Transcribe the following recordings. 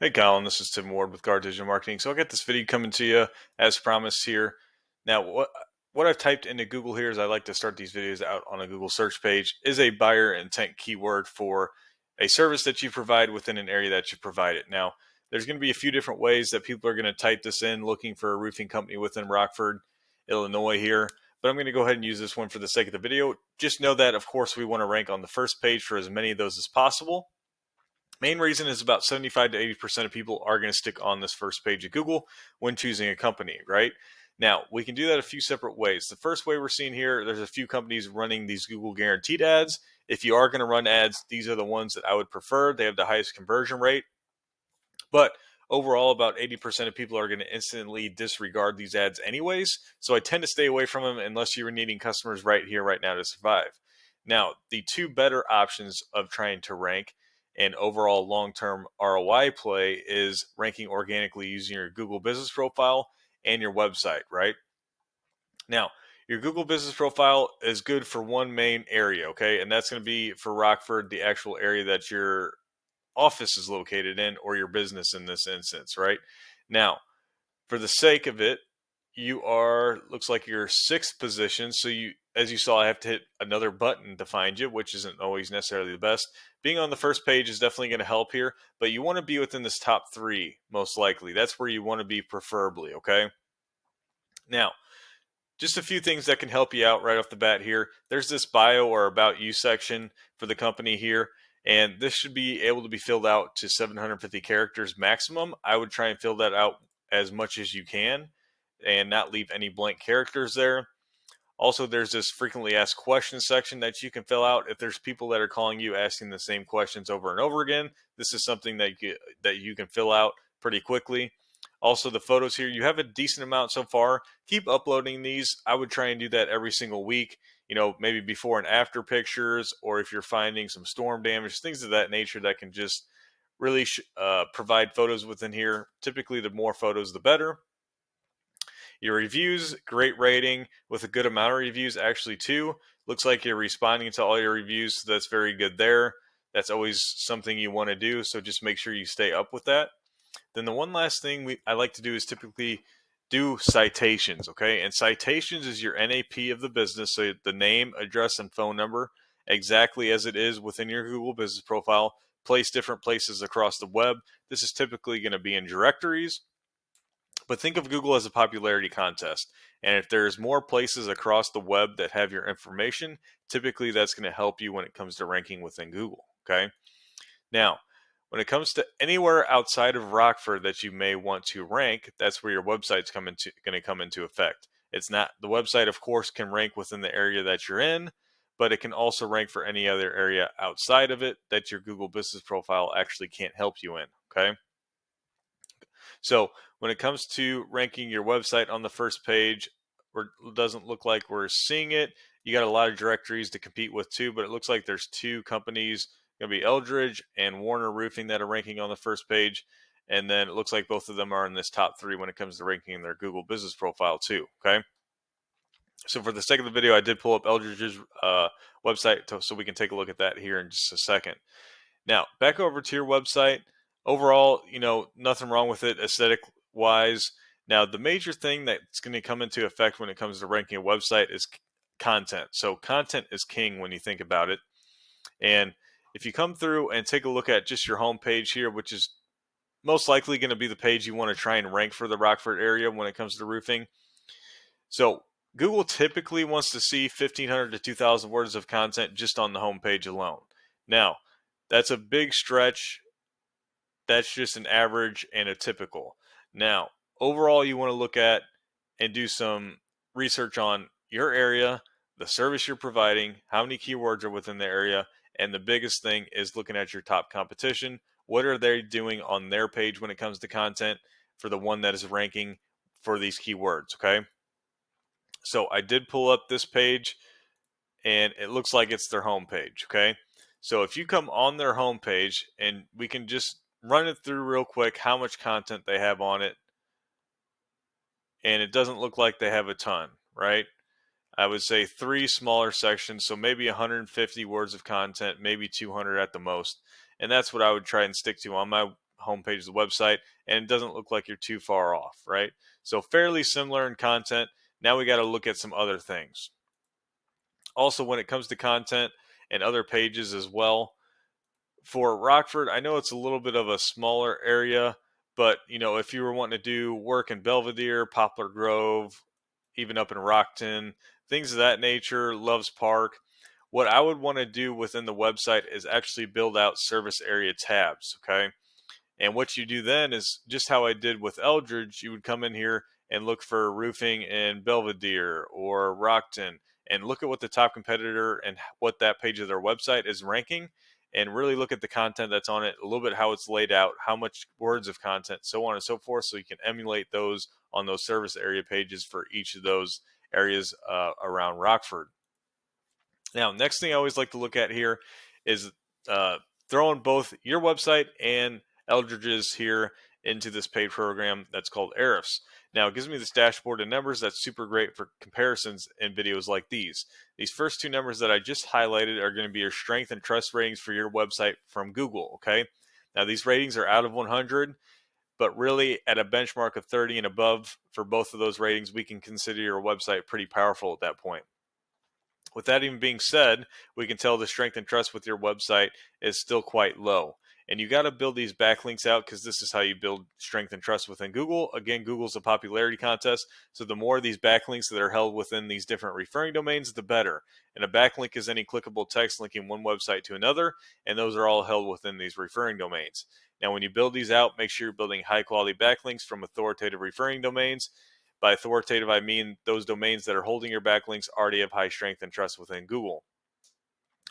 Hey Colin, this is Tim Ward with Guard Digital Marketing. So I got this video coming to you as promised here. Now, what I've typed into Google here is I like to start these videos out on a Google search page is a buyer intent keyword for a service that you provide within an area that you provide it. Now, there's going to be a few different ways that people are going to type this in looking for a roofing company within Rockford, Illinois here. But I'm going to go ahead and use this one for the sake of the video. Just know that, of course, we want to rank on the first page for as many of those as possible. Main reason is about 75 to 80% of people are going to stick on this first page of Google when choosing a company, right? Now, we can do that a few separate ways. The first way we're seeing here, there's a few companies running these Google guaranteed ads. If you are going to run ads, these are the ones that I would prefer. They have the highest conversion rate. But overall, about 80% of people are going to instantly disregard these ads anyways. So I tend to stay away from them unless you're needing customers right here, right now to survive. Now, the two better options of trying to rank and overall long-term ROI play is ranking organically using your Google business profile and your website, right? Now, your Google business profile is good for one main area, okay? And that's going to be for Rockford, the actual area that your office is located in or your business in this instance, right? Now, for the sake of it, you are, looks like you're sixth position. So you, as you saw, I have to hit another button to find you, which isn't always necessarily the best. Being on the first page is definitely going to help here, but you want to be within this top three, most likely. That's where you want to be preferably, okay? Now, just a few things that can help you out right off the bat here. There's this bio or about you section for the company here, and this should be able to be filled out to 750 characters maximum. I would try and fill that out as much as you can and not leave any blank characters there. Also, there's this frequently asked questions section that you can fill out. If there's people that are calling you asking the same questions over and over again, this is something that you can fill out pretty quickly. Also, the photos here, you have a decent amount so far. Keep uploading these. I would try and do that every single week. You know, maybe before and after pictures, or if you're finding some storm damage, things of that nature that can just really provide photos within here. Typically, the more photos, the better. Your reviews, great rating with a good amount of reviews actually too. Looks like you're responding to all your reviews, so that's very good there. That's always something you want to do, so just make sure you stay up with that. Then the one last thing I like to do is typically do citations, okay? And citations is your NAP of the business, so the name, address, and phone number, exactly as it is within your Google business profile, placed different places across the web. This is typically going to be in directories, but think of Google as a popularity contest. And if there's more places across the web that have your information, typically that's going to help you when it comes to ranking within Google, okay? Now, when it comes to anywhere outside of Rockford that you may want to rank, that's where your website's going to come into effect. It's not, the website, of course, can rank within the area that you're in, but it can also rank for any other area outside of it that your Google business profile actually can't help you in, okay? So when it comes to ranking your website on the first page, it doesn't look like we're seeing it. You got a lot of directories to compete with too, but it looks like there's two companies, going to be Eldridge and Warner Roofing, that are ranking on the first page. And then it looks like both of them are in this top three when it comes to ranking their Google business profile too, okay? So for the sake of the video, I did pull up Eldridge's website so we can take a look at that here in just a second. Now, back over to your website. Overall, you know, nothing wrong with it aesthetic wise. Now, the major thing that's going to come into effect when it comes to ranking a website is content. So content is king when you think about it. And if you come through and take a look at just your home page here, which is most likely going to be the page you want to try and rank for the Rockford area when it comes to roofing. So Google typically wants to see 1,500 to 2,000 words of content just on the home page alone. Now, that's a big stretch. That's just an average and a typical. Now, overall, you want to look at and do some research on your area, the service you're providing, how many keywords are within the area, and the biggest thing is looking at your top competition. What are they doing on their page when it comes to content for the one that is ranking for these keywords, okay? So I did pull up this page, and it looks like it's their home page, okay? So if you come on their home page, and we can just run it through real quick how much content they have on it, and it doesn't look like they have a ton, right? I would say three smaller sections, so maybe 150 words of content, maybe 200 at the most. And that's what I would try and stick to on my homepage of the website, and it doesn't look like you're too far off, right? So fairly similar in content. Now we got to look at some other things. Also, when it comes to content and other pages as well, for Rockford, I know it's a little bit of a smaller area, but if you were wanting to do work in Belvedere, Poplar Grove, even up in Rockton, things of that nature, Loves Park, what I would want to do within the website is actually build out service area tabs, okay? And what you do then is just how I did with Eldridge. You would come in here and look for roofing in Belvedere or Rockton and look at what the top competitor and what that page of their website is ranking, and really look at the content that's on it, a little bit how it's laid out, how much words of content, so on and so forth, so you can emulate those on those service area pages for each of those areas around Rockford. Now, next thing I always like to look at here is throwing both your website and Eldridge's here into this paid program that's called Ahrefs. Now, it gives me this dashboard of numbers that's super great for comparisons in videos like these. These first two numbers that I just highlighted are going to be your strength and trust ratings for your website from Google, okay? Now, these ratings are out of 100, but really at a benchmark of 30 and above for both of those ratings, we can consider your website pretty powerful at that point. With that even being said, we can tell the strength and trust with your website is still quite low. And you got to build these backlinks out, because this is how you build strength and trust within Google. Again, Google's a popularity contest. So the more of these backlinks that are held within these different referring domains, the better. And a backlink is any clickable text linking one website to another. And those are all held within these referring domains. Now, when you build these out, make sure you're building high quality backlinks from authoritative referring domains. By authoritative, I mean those domains that are holding your backlinks already have high strength and trust within Google.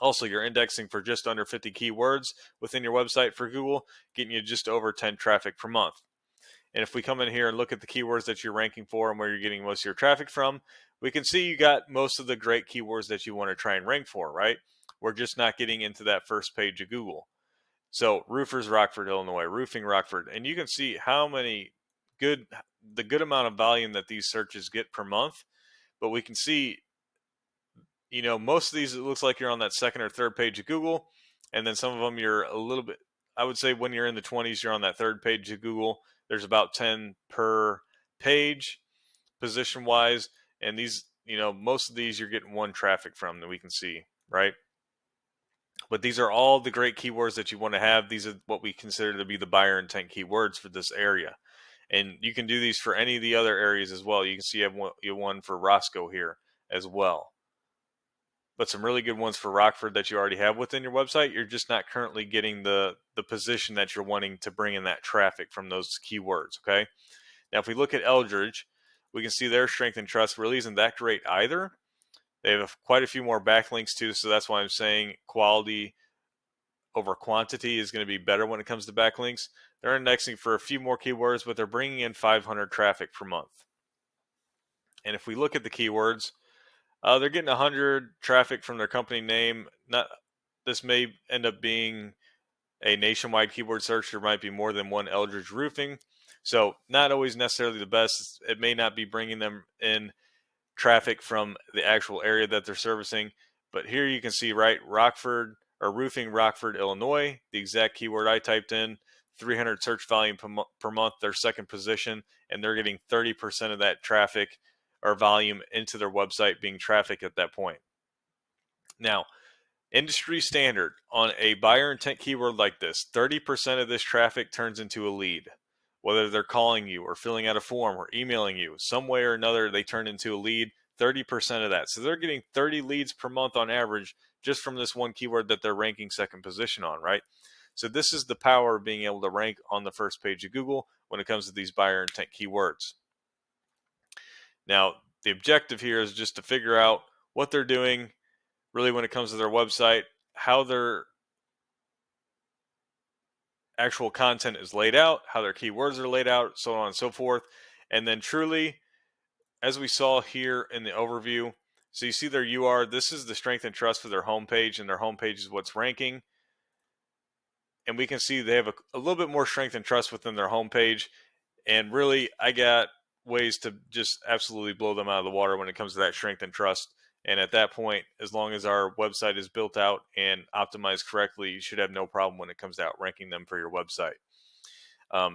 Also, you're indexing for just under 50 keywords within your website for Google, getting you just over 10 traffic per month. And if we come in here and look at the keywords that you're ranking for and where you're getting most of your traffic from, we can see you got most of the great keywords that you want to try and rank for, right? We're just not getting into that first page of Google. So roofers, Rockford, Illinois, roofing, Rockford, and you can see how many the good amount of volume that these searches get per month. But we can see, most of these, it looks like you're on that second or third page of Google, and then some of them you're a little bit, I would say when you're in the 20s, you're on that third page of Google. There's about 10 per page position wise, and these, most of these you're getting one traffic from that we can see, right? But these are all the great keywords that you want to have. These are what we consider to be the buyer intent keywords for this area. And you can do these for any of the other areas as well. You can see you have one for Roscoe here as well. But some really good ones for Rockford that you already have within your website. You're just not currently getting the position that you're wanting to bring in that traffic from those keywords, okay? Now, if we look at Eldridge, we can see their strength and trust really isn't that great either. They have quite a few more backlinks too, so that's why I'm saying quality over quantity is going to be better when it comes to backlinks. They're indexing for a few more keywords, but they're bringing in 500 traffic per month. And if we look at the keywords, they're getting 100 traffic from their company name. This may end up being a nationwide keyword search. There might be more than one Eldridge Roofing, so not always necessarily the best. It may not be bringing them in traffic from the actual area that they're servicing. But here you can see, right, Rockford or roofing, Rockford, Illinois, the exact keyword I typed in, 300 search volume per month, their second position, and they're getting 30% of that traffic or volume into their website being traffic at that point. Now, industry standard on a buyer intent keyword like this, 30% of this traffic turns into a lead. Whether they're calling you or filling out a form or emailing you, some way or another, they turn into a lead, 30% of that. So they're getting 30 leads per month on average just from this one keyword that they're ranking second position on, right? So this is the power of being able to rank on the first page of Google when it comes to these buyer intent keywords. Now, the objective here is just to figure out what they're doing really when it comes to their website, how their actual content is laid out, how their keywords are laid out, so on and so forth. And then truly, as we saw here in the overview, so you see their UR, this is the strength and trust for their homepage, and their homepage is what's ranking. And we can see they have a little bit more strength and trust within their homepage. And really, I got ways to just absolutely blow them out of the water when it comes to that strength and trust. And at that point, as long as our website is built out and optimized correctly, you should have no problem when it comes to outranking them for your website.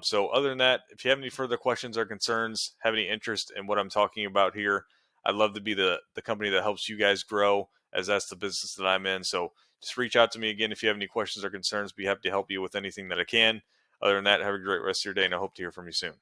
So other than that, if you have any further questions or concerns, have any interest in what I'm talking about here, I'd love to be the company that helps you guys grow, as that's the business that I'm in. So just reach out to me again if you have any questions or concerns. Be happy to help you with anything that I can. Other than that, have a great rest of your day, and I hope to hear from you soon.